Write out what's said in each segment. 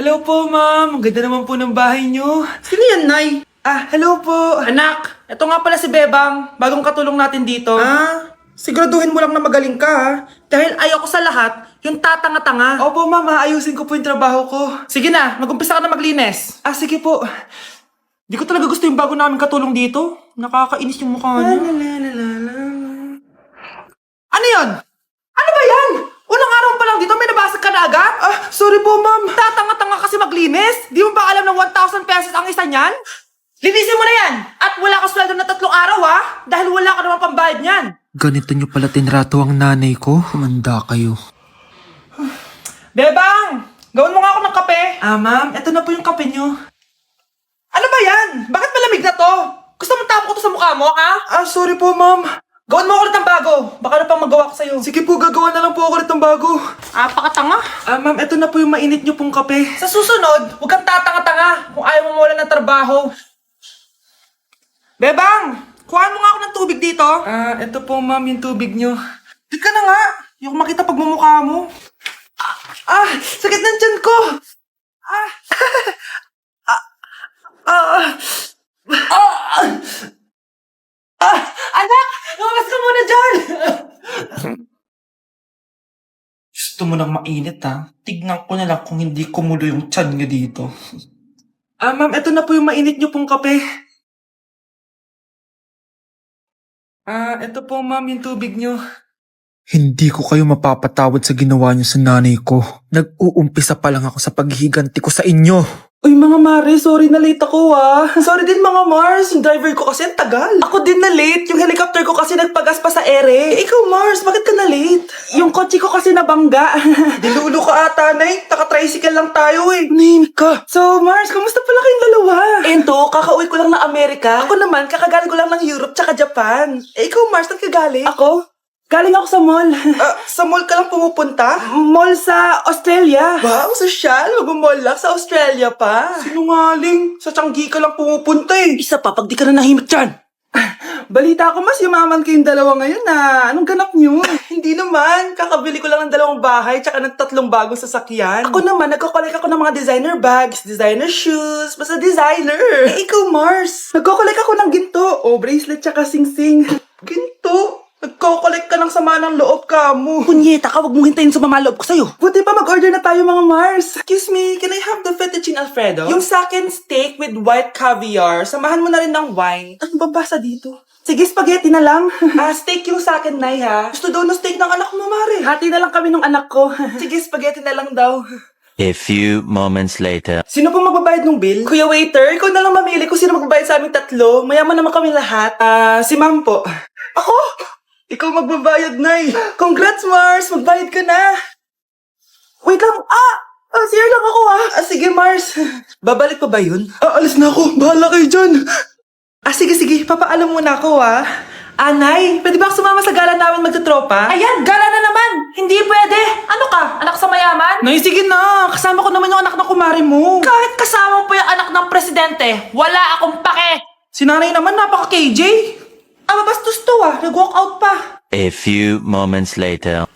Hello po, ma'am. Ang ganda naman po ng bahay niyo. Sino yan, Nay? Hello po. Anak, ito nga pala si Bebang, bagong katulong natin dito. Siguraduhin mo lang na magaling ka, ha? Dahil ayoko sa lahat, yung tatanga-tanga. Opo, ma'am. Ayusin ko po yung trabaho ko. Sige na, mag-umpisa ka na maglinis. Sige po. Di ko talaga gusto yung bago namin katulong dito. Nakakainis yung mukha niya. Ano yun? Ano ba yan? Unang araw pa lang dito, may nabasag ka na agad? Sorry po, ma'am. Tatanga-tanga kasi maglinis? Di mo ba alam ng 1,000 pesos ang isa niyan? Linisin mo na yan! At wala ka sweldo na 3 araw, ha? Dahil wala ka naman pambayad niyan. Ganito nyo pala tinrato ang nanay ko? Humanda kayo. Bebang! Gawin mo nga ako ng kape. Ma'am. Ito na po yung kape niyo. Ano ba yan? Bakit malamig na to? Gusto mo tapo ko to sa mukha mo, ha? Sorry po, ma'am. Gawin mo ulit ng bago. Baka na pang magawa ko sa'yo. Sige po, gagawa na lang po ako ulit ng bago. Pakatanga. Ma'am, ito na po yung mainit niyo pong kape. Sa susunod, huwag kang tatanga-tanga kung ayaw mo mawala ng trabaho. Bebang! Kuhaan mo nga ako ng tubig dito. Ito po, ma'am, yung tubig niyo. Di ka na nga. Yung makita pagmumukha mo. Sakit ng tiyan ko. Anak! Lumabas ka muna dyan! Gusto mo nang mainit, ha? Tignan ko na lang kung hindi kumulo yung tiyan niyo dito. Ma'am, ito na po yung mainit niyo pong kape. Ito po, ma'am, yung tubig niyo. Hindi ko kayo mapapatawad sa ginawa nyo sa nanay ko. Nag-uumpisa pa lang ako sa paghihiganti ko sa inyo. Uy, mga Mare, sorry na late ako, Sorry din, mga Mars. Yung driver ko kasi ang tagal. Ako din na late. Yung helicopter ko kasi nagpagas pa sa ere. Ikaw, Mars, bakit ka na late? Yung kotse ko kasi nabangga. Dilulo ka ata, Nay. Taka-tricycle lang tayo, Name ka. So, Mars, kamusta pala kayong dalawa? Ento, kakauwi ko lang ng Amerika. Ako naman, kakagaling ko lang ng Europe tsaka Japan. Ikaw, Mars, saan ka galing? Ako? Galing ako sa mall. Sa mall ka lang pumupunta? Mall sa Australia. Wow, sosyal. Mag-mall lang sa Australia pa. Sinungaling. Sa Changi ka lang pumupunta Isa pa, pag di ka na nahimik dyan. Balita ko mas yumaman kayong dalawa ngayon Anong ganap nyo? Hindi naman. Kakabili ko lang ng 2 bahay tsaka ng 3 bagong sasakyan. Ako naman, nagko-collect ako ng mga designer bags, designer shoes, basta designer. Ikaw, Mars. Nagko-collect ako ng ginto. Bracelet tsaka sing-sing. Ginto? Nagko-collect ka ng sama ng loob ka mo. Punyeta ka, huwag mong hintayin sumama loob ko sa'yo. Buti pa mag-order na tayo, mga Mars. Excuse me, can I have the fettuccine Alfredo? Yung sa akin steak with white caviar. Samahan mo na rin ng wine. Ano babasa dito? Sige, spaghetti na lang. Steak yung sa akin, Nay, ha? Gusto daw ng steak ng anak mo, Mare. Hati na lang kami ng anak ko. Sige, spaghetti na lang daw. A few moments later. Sino po magbabayad ng bill? Kuya waiter, ikaw na lang mamili kung sino magbabayad sa aming 3. Mayaman naman kami lahat. Si Ma'am po. Ako? Ikaw magbabayad, Nay. Congrats, Mars. Magbayad ka na. Wait lang. Sir lang ako, Sige, Mars. Babalik pa ba yun? Alis na ako. Bahala kayo dyan. Sige. Papaalam muna ako, Nay, pwede ba ako sumama sa gala namin magtutropa? Ayan, gala na naman! Hindi pwede! Ano ka? Anak sa mayaman? Nay, sige na. Kasama ko naman yung anak ng kumari mo. Kahit kasama mo pa yung anak ng presidente, wala akong pake! Si nanay naman, napaka-KJ. Mabastos to, Nag-walk out pa. A few moments later.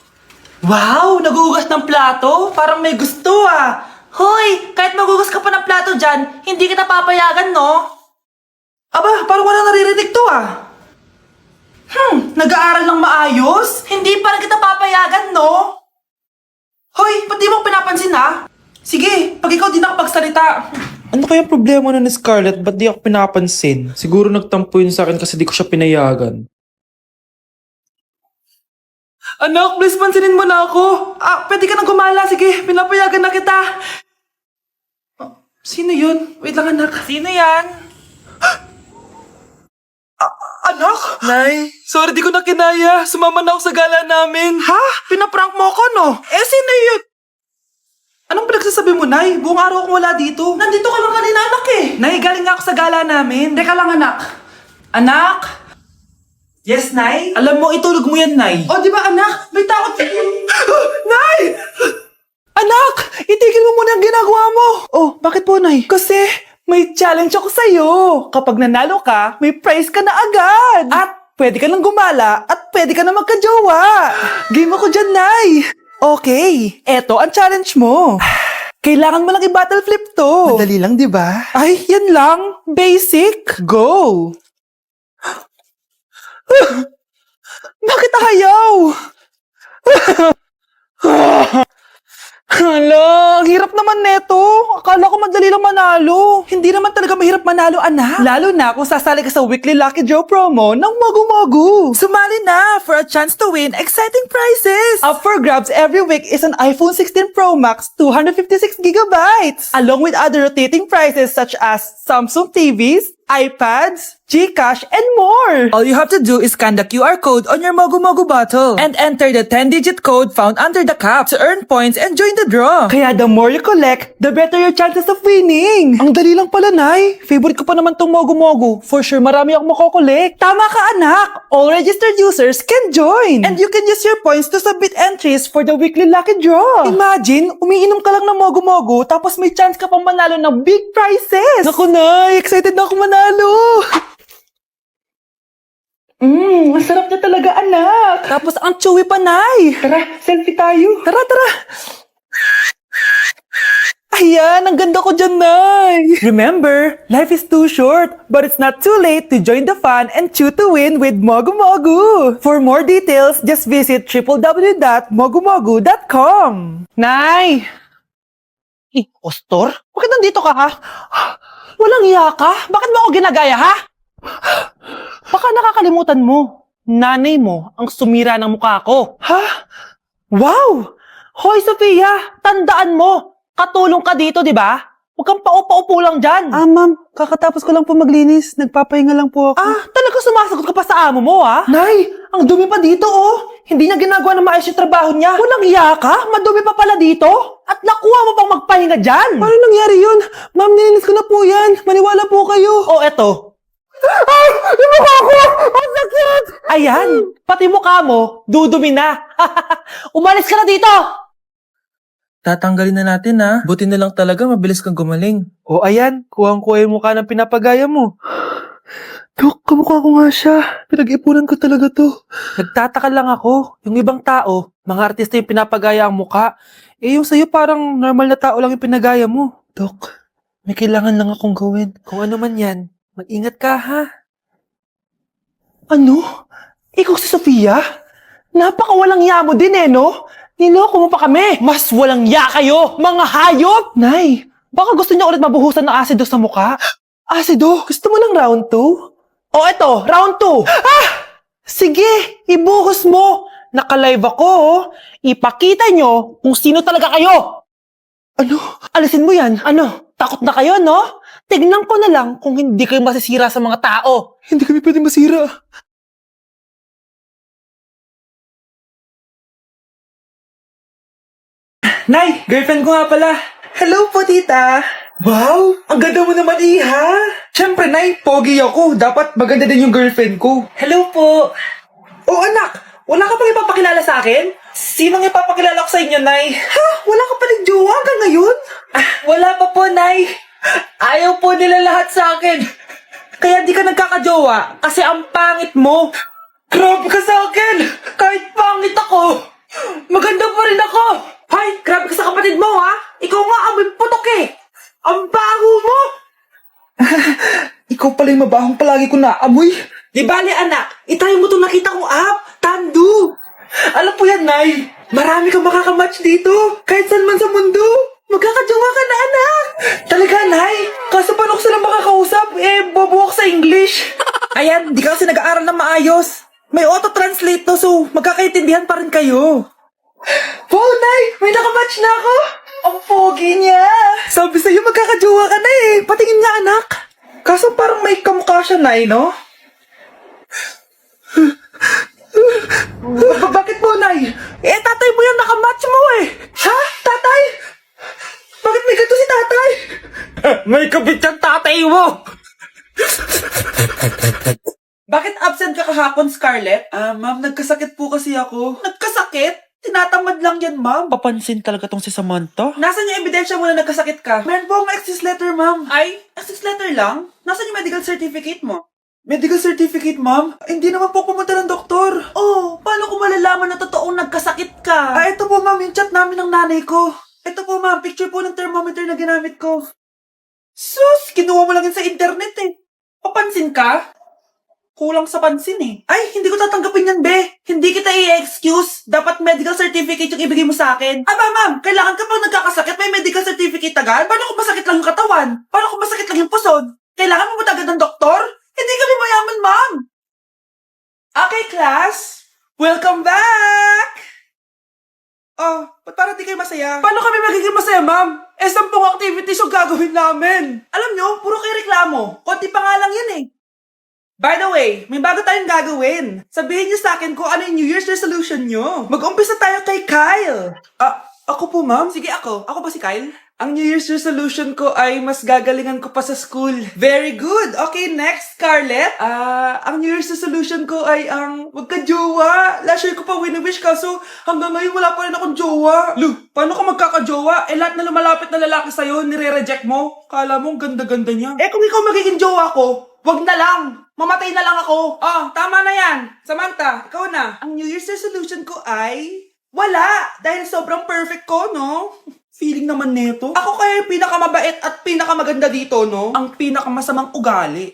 Wow, nagugas ng plato? Parang may gusto, Hoy, kahit magugas ka pa ng plato dyan, hindi kita papayagan, no? Aba, parang wala naririnig to, Nag-aaral ng maayos? Hindi pa rin kita papayagan, no? Hoy, ba't di mo pinapansin, Sige, pag ikaw di nakapagsalita. Ano kaya problema na ni Scarlett? Ba't di ako pinapansin? Siguro nagtampo yun sa akin kasi di ko siya pinayagan. Anak, please pansinin mo na ako. Pwede ka nang gumala. Sige, pinapayagan na kita. Sino yun? Wait lang, anak. Sino yan? Anak? Nay, sorry di ko na kinaya. Sumama na ako sa gala namin. Pinaprank mo ako, no? Sino yun? Anong pinagsasabi mo, Nay? Buong araw akong wala dito. Nandito ka lang kanina, anak Nay, galing nga ako sa gala namin. Teka lang, anak. Anak? Yes, Nay? Alam mo, itulog mo yan, Nay. Di ba, anak? May takot. Nay! Anak! Itigil mo muna ang ginagawa mo. Bakit po, Nay? Kasi may challenge ako sa'yo. Kapag nanalo ka, may prize ka na agad. At pwede ka nang gumala at pwede ka na magka-jowa. Game ako dyan, Nay. Okay, eto ang challenge mo. Kailangan mo lang i-battle flip to. Madali lang, di ba? Ay, yan lang. Basic. Go. Bakit ayaw? Hala, ang hirap naman neto. Akala ko madali lang manalo. Hindi naman talaga mahirap manalo, anak. Lalo na kung sasali ka sa weekly Lucky Draw promo ng Mogu. Sumali na for a chance to win exciting prizes. Up for grabs every week is an iPhone 16 Pro Max 256 gigabytes, along with other rotating prizes such as Samsung TVs, iPads, GCash, and more. All you have to do is scan the QR code on your Mogu bottle and enter the 10-digit code found under the cap to earn points and join the draw. Kaya the more you collect, the better your chances of winning. Ang dali lang pala, Nay. Favorite ko pa naman tong Mogu. For sure, marami akong makokolek. Tama ka, anak. All registered users can join. And you can use your points to submit entries for the weekly lucky draw. Imagine, umiinom ka lang ng Mogu tapos may chance ka pang manalo ng big prizes. Naku, Nay. Excited na ako manalo. Masarap na talaga, anak. Tapos ang chewy pa, Nay. Tara, selfie tayo. Tara. Ayan, ang ganda ko dyan, Nay. Remember, life is too short, but it's not too late to join the fun and chew to win with Mogu. For more details, just visit www.mogumogu.com. Nay! Ostor? Bakit nandito ka, ha? Walang iya ka? Bakit mo ako ginagaya, ha? Baka nakakalimutan mo. Nanay mo ang sumira ng mukha ko. Ha? Wow! Hoy, Sofia! Tandaan mo! Katulong ka dito, di ba? Huwag kang paupa-upo lang dyan. Ma'am. Kakatapos ko lang po maglinis. Nagpapahinga lang po ako. Talaga sumasagot ka pa sa amo mo, ha? Nay! Ang dumi pa dito, oh! Hindi niya ginagawa ng maayos yung trabaho niya. Walang iya ka? Madumi pa pala dito? At nakuha mo pang magpahinga dyan? Paano nangyari yun? Ma'am, nilinis ko na po yan. Maniwala po kayo. O, eto. Ay! Yung mukha ko! Ang sakit! Ayan! Pati mukha mo, dudumi na. Umalis ka na dito! Tatanggalin na natin ha. Buti na lang talaga mabilis kang gumaling. O, ayan. Kuhang-kuha yung mukha ng pinapagaya mo. Dok, kamukha ko nga siya. Pinag-ipunan ko talaga to. Nagtataka lang ako. Yung ibang tao, mga artista yung pinapagaya ang mukha. Eh, yung sa'yo parang normal na tao lang yung pinagaya mo. Dok, may kailangan lang akong gawin. Kung ano man yan, mag-ingat ka, ha? Ano? Ikaw si Sofia? Napakawalang ya mo din eh, no? Niloko mo pa kami. Mas walang ya kayo, mga hayop! Nay, baka gusto niya ulit mabuhusan ng asido sa mukha. Asido? Gusto mo ng round 2? O eto, round 2. Sige, ibuhos mo. Naka-live ako, oh. Ipakita nyo kung sino talaga kayo. Ano? Alisin mo yan. Ano? Takot na kayo, no? Tignan ko na lang kung hindi kayo masisira sa mga tao. Hindi kami pwede masira. Nay, girlfriend ko nga pala. Hello po, tita. Wow, ang ganda mo naman, iha. Siyempre, Nay, pogi ako. Dapat maganda din yung girlfriend ko. Hello po. Oh, anak, wala ka pang ipapakilala sa akin? Sinong ipapakilala ko sa inyo, Nay? Ha? Wala ka pa rin jowa hanggang ngayon? Wala pa po, Nay. Ayaw po nila lahat sa akin. Kaya di ka nagkakajowa kasi ang pangit mo. Grabe ka sa akin. Kahit pangit ako, maganda pa rin ako. Hay, grabe ka sa kapatid mo, ha? Ikaw nga amoy putok eh. Ang baho mo. Ikaw pala yung mabahong palagi ko naamoy. Di bali, anak. Itayo mo itong nakita kong app. Tandu. Alam po yan, Nay. Marami kang makakamatch dito. Kahit saan man sa mundo. Magkakajowa ka na, anak. Talaga, Nay. Kaso paano ko sila makakausap? Bobo ako sa English. Ayan, di ka kasi nag-aaral na maayos. May auto-translate to, so magkakaintindihan pa rin kayo. Wow, Nay! May nakamatch na ako! Ang pogi niya! Sabi sa'yo, magkakajowa ka na eh! Patingin nga, anak! Kaso parang may kamukha siya, Nay, no? Bakit po, Nay? Tatay mo yan, nakamatch mo eh! Ha? Tatay? Bakit may ganito si tatay? May kabit yung tatay mo! Bakit absent ka kahapon, Scarlett? Ma'am, nagkasakit po kasi ako. Nagkasakit? Tinatamad lang yan, ma'am. Papansin talaga tong si Samantha. Nasaan yung ebidensya mo na nagkasakit ka? Meron po akong excuse letter, ma'am. Ay, excuse letter lang? Nasaan yung medical certificate mo? Medical certificate, ma'am? Hindi naman po pumunta ng doktor. Oh, paano ko malalaman na totoong nagkasakit ka? Ito po, ma'am, yung chat namin ng nanay ko. Ito po ma'am, picture po ng thermometer na ginamit ko. Sus, kinuha mo lang yun sa internet eh. Papansin ka? Kulang sa pansin eh. Ay, hindi ko tatanggapin yan, be. Hindi kita i-excuse. Dapat medical certificate yung ibigay mo sa akin. Aba, ma'am, kailangan kapag nagkakasakit, may medical certificate agad? Paano kung masakit lang yung katawan? Paano kung masakit lang yung puson? Kailangan mo ba agad ng doktor? Hindi kami mayaman, ma'am. Okay, class. Welcome back! Oh, ba't parang di kayo masaya? Paano kami magiging masaya, ma'am? 10 activities yung gagawin namin. Alam nyo, puro kayo reklamo. Konti pa nga lang yan eh. By the way, may bago tayong gagawin. Sabihin niyo sa akin kung ano yung New Year's resolution niyo. Mag-umpisa tayo kay Kyle. Ako po, ma'am? Sige, ako. Ako ba si Kyle? Ang New Year's resolution ko ay mas gagalingan ko pa sa school. Very good. Okay, next, Scarlett. Ang New Year's resolution ko ay ang magka-jowa. Last year ko pa wini-wish kaso hanggang ngayon wala pa rin akong jowa. Lu, paano ka magkaka-jowa? Lahat na lumalapit na lalaki sa'yo, nire-reject mo. Kala mo, ang ganda-ganda niya. Kung ikaw magiging jowa ko, wag na lang. Mamatay na lang ako. Tama na yan. Samantha, ikaw na. Ang New Year's resolution ko ay wala. Dahil sobrang perfect ko, no? Feeling naman neto. Ako kaya yung pinakamabait at pinakamaganda dito, no? Ang pinakamasamang ugali.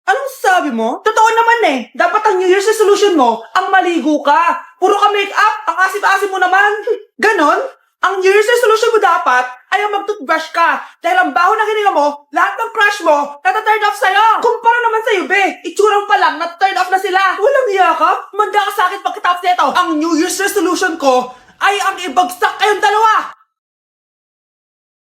Anong sabi mo? Totoo naman eh. Dapat ang New Year's resolution mo, ang maligo ka. Puro ka make-up. Ang asim-asim mo naman. Ganon? Ang New Year's resolution mo dapat ay ang mag-toothbrush ka. Dahil ang baho ng hininga mo, lahat ng crush mo, nata-turn off sa'yo. Kumpara naman sa'yo, be. Itsura mo pa lang, nata-turn off na sila. Walang hiya ka? Manda ka sa akin pagkatapos nito. Ang New Year's resolution ko ay ang ibagsak kayong dalawa.